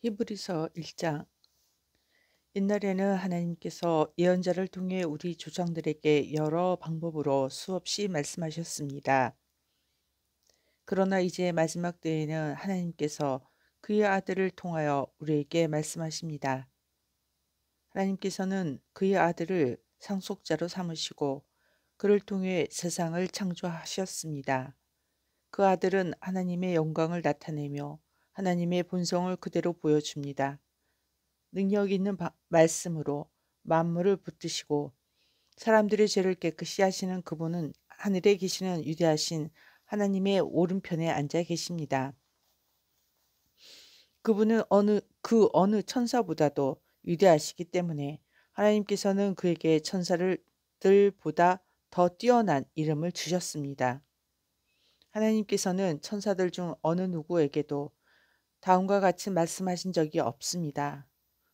히브리서 1장. 옛날에는 하나님께서 예언자를 통해 우리 조상들에게 여러 방법으로 수없이 말씀하셨습니다. 그러나 이제 마지막 때에는 하나님께서 그의 아들을 통하여 우리에게 말씀하십니다. 하나님께서는 그의 아들을 상속자로 삼으시고 그를 통해 세상을 창조하셨습니다. 그 아들은 하나님의 영광을 나타내며 하나님의 본성을 그대로 보여줍니다. 능력 있는 말씀으로 만물을 붙드시고 사람들의 죄를 깨끗이 하시는 그분은 하늘에 계시는 위대하신 하나님의 오른편에 앉아 계십니다. 그분은 어느 천사보다도 위대하시기 때문에 하나님께서는 그에게 천사들보다 더 뛰어난 이름을 주셨습니다. 하나님께서는 천사들 중 어느 누구에게도 다음과 같이 말씀하신 적이 없습니다.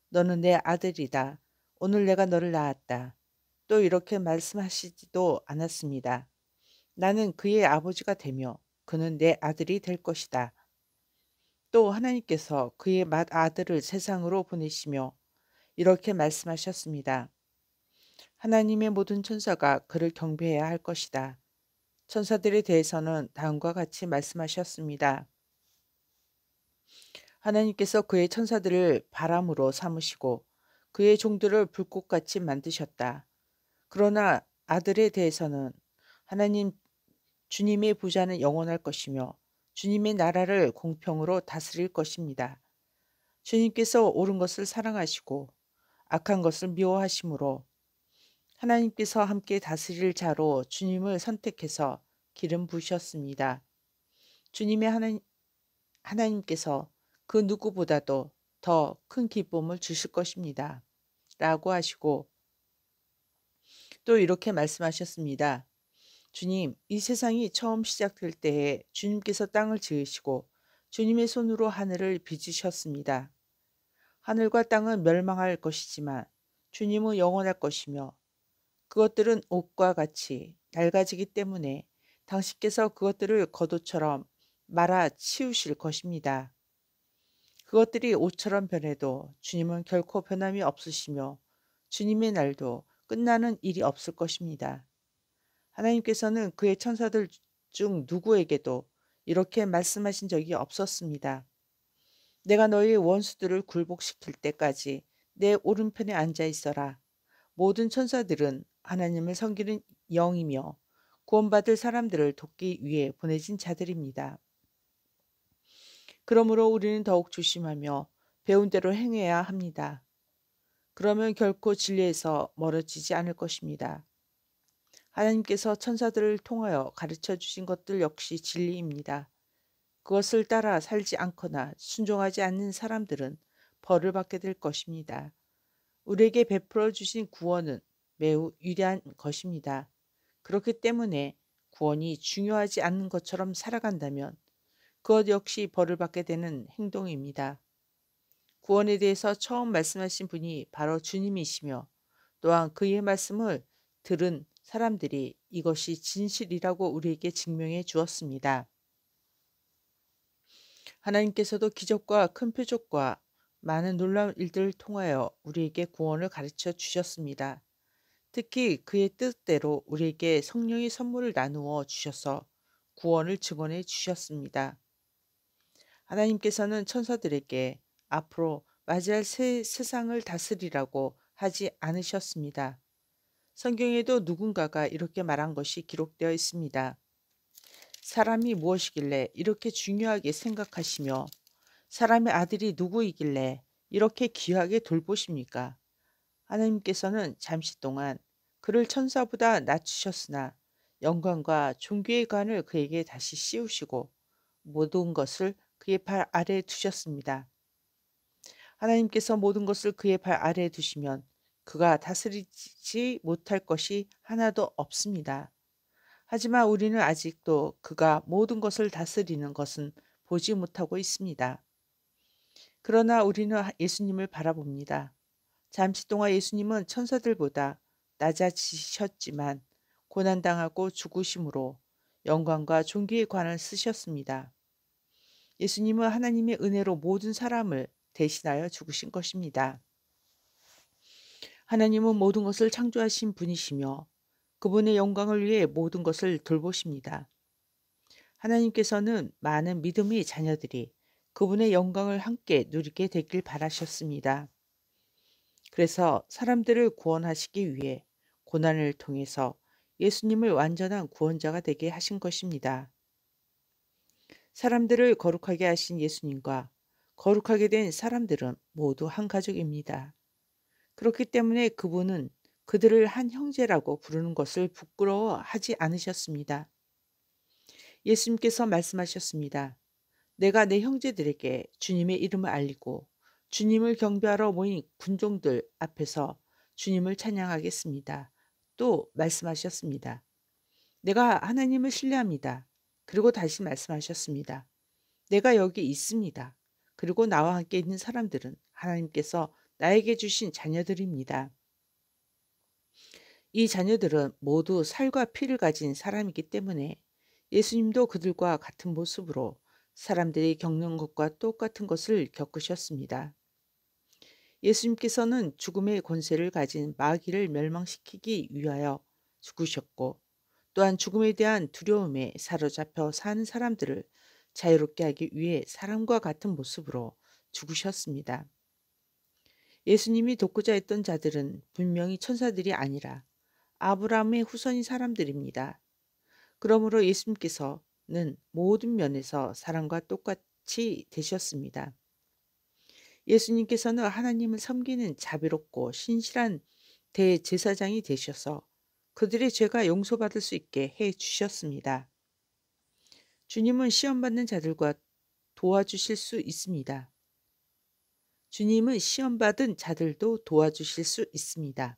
너는 내 아들이다. 오늘 내가 너를 낳았다. 또 이렇게 말씀하시지도 않았습니다. 나는 그의 아버지가 되며 그는 내 아들이 될 것이다. 또 하나님께서 그의 맏아들을 세상으로 보내시며 이렇게 말씀하셨습니다. 하나님의 모든 천사가 그를 경배해야 할 것이다. 천사들에 대해서는 다음과 같이 말씀하셨습니다. 하나님께서 그의 천사들을 바람으로 삼으시고 그의 종들을 불꽃같이 만드셨다. 그러나 아들에 대해서는 하나님 주님의 부자는 영원할 것이며 주님의 나라를 공평으로 다스릴 것입니다. 주님께서 옳은 것을 사랑하시고 악한 것을 미워하심으로 하나님께서 함께 다스릴 자로 주님을 선택해서 기름 부으셨습니다. 주님의 하나님께서 그 누구보다도 더 큰 기쁨을 주실 것입니다. 라고 하시고 또 이렇게 말씀하셨습니다. 주님, 이 세상이 처음 시작될 때에 주님께서 땅을 지으시고 주님의 손으로 하늘을 빚으셨습니다. 하늘과 땅은 멸망할 것이지만 주님은 영원할 것이며 그것들은 옷과 같이 낡아지기 때문에 당신께서 그것들을 겉옷처럼 말아 치우실 것입니다. 그것들이 옷처럼 변해도 주님은 결코 변함이 없으시며 주님의 날도 끝나는 일이 없을 것입니다. 하나님께서는 그의 천사들 중 누구에게도 이렇게 말씀하신 적이 없었습니다. 내가 너희 원수들을 굴복시킬 때까지 내 오른편에 앉아 있어라. 모든 천사들은 하나님을 섬기는 영이며 구원받을 사람들을 돕기 위해 보내진 자들입니다. 그러므로 우리는 더욱 조심하며 배운 대로 행해야 합니다. 그러면 결코 진리에서 멀어지지 않을 것입니다. 하나님께서 천사들을 통하여 가르쳐 주신 것들 역시 진리입니다. 그것을 따라 살지 않거나 순종하지 않는 사람들은 벌을 받게 될 것입니다. 우리에게 베풀어 주신 구원은 매우 위대한 것입니다. 그렇기 때문에 구원이 중요하지 않는 것처럼 살아간다면 그것 역시 벌을 받게 되는 행동입니다. 구원에 대해서 처음 말씀하신 분이 바로 주님이시며 또한 그의 말씀을 들은 사람들이 이것이 진실이라고 우리에게 증명해 주었습니다. 하나님께서도 기적과 큰 표적과 많은 놀라운 일들을 통하여 우리에게 구원을 가르쳐 주셨습니다. 특히 그의 뜻대로 우리에게 성령의 선물을 나누어 주셔서 구원을 증언해 주셨습니다. 하나님께서는 천사들에게 앞으로 맞이할 새 세상을 다스리라고 하지 않으셨습니다. 성경에도 누군가가 이렇게 말한 것이 기록되어 있습니다. 사람이 무엇이길래 이렇게 중요하게 생각하시며 사람의 아들이 누구이길래 이렇게 귀하게 돌보십니까? 하나님께서는 잠시 동안 그를 천사보다 낮추셨으나 영광과 존귀의 관을 그에게 다시 씌우시고 모든 것을 그의 발 아래에 두셨습니다. 하나님께서 모든 것을 그의 발 아래에 두시면 그가 다스리지 못할 것이 하나도 없습니다. 하지만 우리는 아직도 그가 모든 것을 다스리는 것은 보지 못하고 있습니다. 그러나 우리는 예수님을 바라봅니다. 잠시 동안 예수님은 천사들보다 낮아지셨지만 고난당하고 죽으심으로 영광과 존귀의 관을 쓰셨습니다. 예수님은 하나님의 은혜로 모든 사람을 대신하여 죽으신 것입니다. 하나님은 모든 것을 창조하신 분이시며 그분의 영광을 위해 모든 것을 돌보십니다. 하나님께서는 많은 믿음의 자녀들이 그분의 영광을 함께 누리게 되길 바라셨습니다. 그래서 사람들을 구원하시기 위해 고난을 통해서 예수님을 완전한 구원자가 되게 하신 것입니다. 사람들을 거룩하게 하신 예수님과 거룩하게 된 사람들은 모두 한 가족입니다. 그렇기 때문에 그분은 그들을 한 형제라고 부르는 것을 부끄러워하지 않으셨습니다. 예수님께서 말씀하셨습니다. 내가 내 형제들에게 주님의 이름을 알리고 주님을 경배하러 모인 군종들 앞에서 주님을 찬양하겠습니다. 또 말씀하셨습니다. 내가 하나님을 신뢰합니다. 그리고 다시 말씀하셨습니다. 내가 여기 있습니다. 그리고 나와 함께 있는 사람들은 하나님께서 나에게 주신 자녀들입니다. 이 자녀들은 모두 살과 피를 가진 사람이기 때문에 예수님도 그들과 같은 모습으로 사람들이 겪는 것과 똑같은 것을 겪으셨습니다. 예수님께서는 죽음의 권세를 가진 마귀를 멸망시키기 위하여 죽으셨고 또한 죽음에 대한 두려움에 사로잡혀 사는 사람들을 자유롭게 하기 위해 사람과 같은 모습으로 죽으셨습니다. 예수님이 돕고자 했던 자들은 분명히 천사들이 아니라 아브라함의 후손인 사람들입니다. 그러므로 예수님께서는 모든 면에서 사람과 똑같이 되셨습니다. 예수님께서는 하나님을 섬기는 자비롭고 신실한 대제사장이 되셔서 그들의 죄가 용서받을 수 있게 해 주셨습니다. 주님은 시험받는 자들과 도와주실 수 있습니다. 주님은 시험받은 자들도 도와주실 수 있습니다.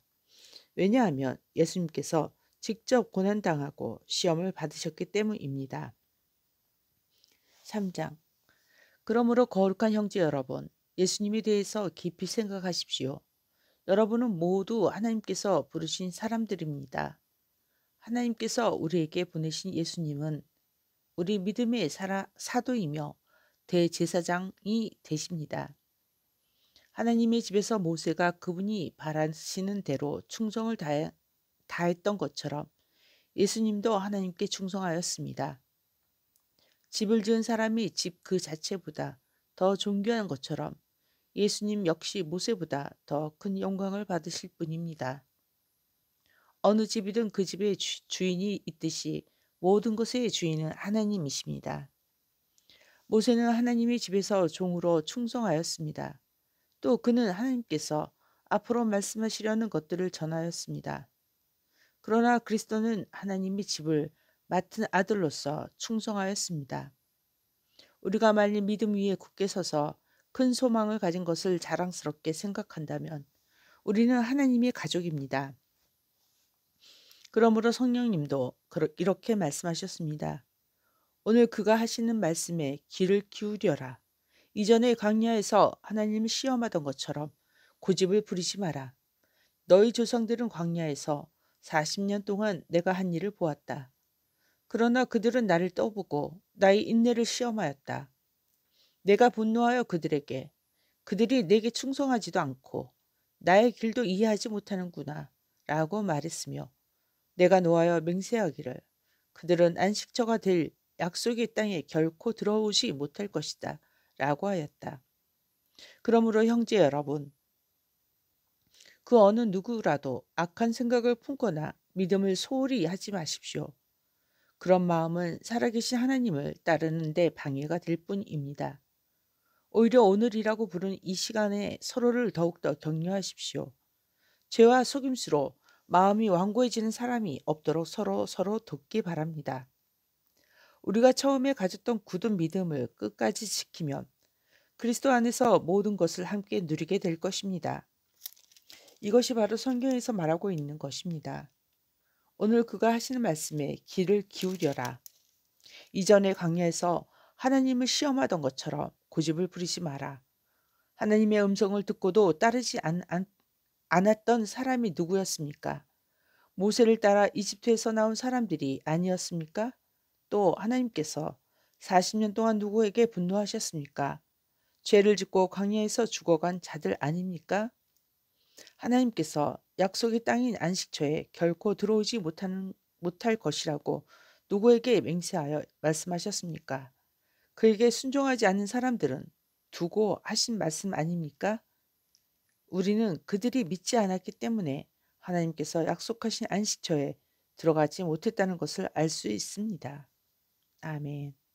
왜냐하면 예수님께서 직접 고난당하고 시험을 받으셨기 때문입니다. 3장. 그러므로 거룩한 형제 여러분, 예수님에 대해서 깊이 생각하십시오. 여러분은 모두 하나님께서 부르신 사람들입니다. 하나님께서 우리에게 보내신 예수님은 우리 믿음의 사도이며 대제사장이 되십니다. 하나님의 집에서 모세가 그분이 바라시는 대로 충성을 다했던 것처럼 예수님도 하나님께 충성하였습니다. 집을 지은 사람이 집 그 자체보다 더 존귀한 것처럼 예수님 역시 모세보다 더 큰 영광을 받으실 분입니다. 어느 집이든 그 집에 주인이 있듯이 모든 것의 주인은 하나님이십니다. 모세는 하나님의 집에서 종으로 충성하였습니다. 또 그는 하나님께서 앞으로 말씀하시려는 것들을 전하였습니다. 그러나 그리스도는 하나님의 집을 맡은 아들로서 충성하였습니다. 우리가 말린 믿음 위에 굳게 서서 큰 소망을 가진 것을 자랑스럽게 생각한다면 우리는 하나님의 가족입니다. 그러므로 성령님도 이렇게 말씀하셨습니다. 오늘 그가 하시는 말씀에 귀를 기울여라. 이전에 광야에서 하나님을 시험하던 것처럼 고집을 부리지 마라. 너희 조상들은 광야에서 40년 동안 내가 한 일을 보았다. 그러나 그들은 나를 떠보고 나의 인내를 시험하였다. 내가 분노하여 그들에게 그들이 내게 충성하지도 않고 나의 길도 이해하지 못하는구나 라고 말했으며 내가 노하여 맹세하기를 그들은 안식처가 될 약속의 땅에 결코 들어오지 못할 것이다 라고 하였다. 그러므로 형제 여러분, 그 어느 누구라도 악한 생각을 품거나 믿음을 소홀히 하지 마십시오. 그런 마음은 살아계신 하나님을 따르는 데 방해가 될 뿐입니다. 오히려 오늘이라고 부른 이 시간에 서로를 더욱더 격려하십시오. 죄와 속임수로 마음이 완고해지는 사람이 없도록 서로 돕기 바랍니다. 우리가 처음에 가졌던 굳은 믿음을 끝까지 지키면 그리스도 안에서 모든 것을 함께 누리게 될 것입니다. 이것이 바로 성경에서 말하고 있는 것입니다. 오늘 그가 하시는 말씀에 귀를 기울여라. 이전에 광야에서 하나님을 시험하던 것처럼 고집을 부리지 마라. 하나님의 음성을 듣고도 따르지 않았던 사람이 누구였습니까? 모세를 따라 이집트에서 나온 사람들이 아니었습니까? 또 하나님께서 40년 동안 누구에게 분노하셨습니까? 죄를 짓고 광야에서 죽어간 자들 아닙니까? 하나님께서 약속의 땅인 안식처에 결코 들어오지 못할 것이라고 누구에게 맹세하여 말씀하셨습니까? 그에게 순종하지 않는 사람들은 두고 하신 말씀 아닙니까? 우리는 그들이 믿지 않았기 때문에 하나님께서 약속하신 안식처에 들어가지 못했다는 것을 알 수 있습니다. 아멘.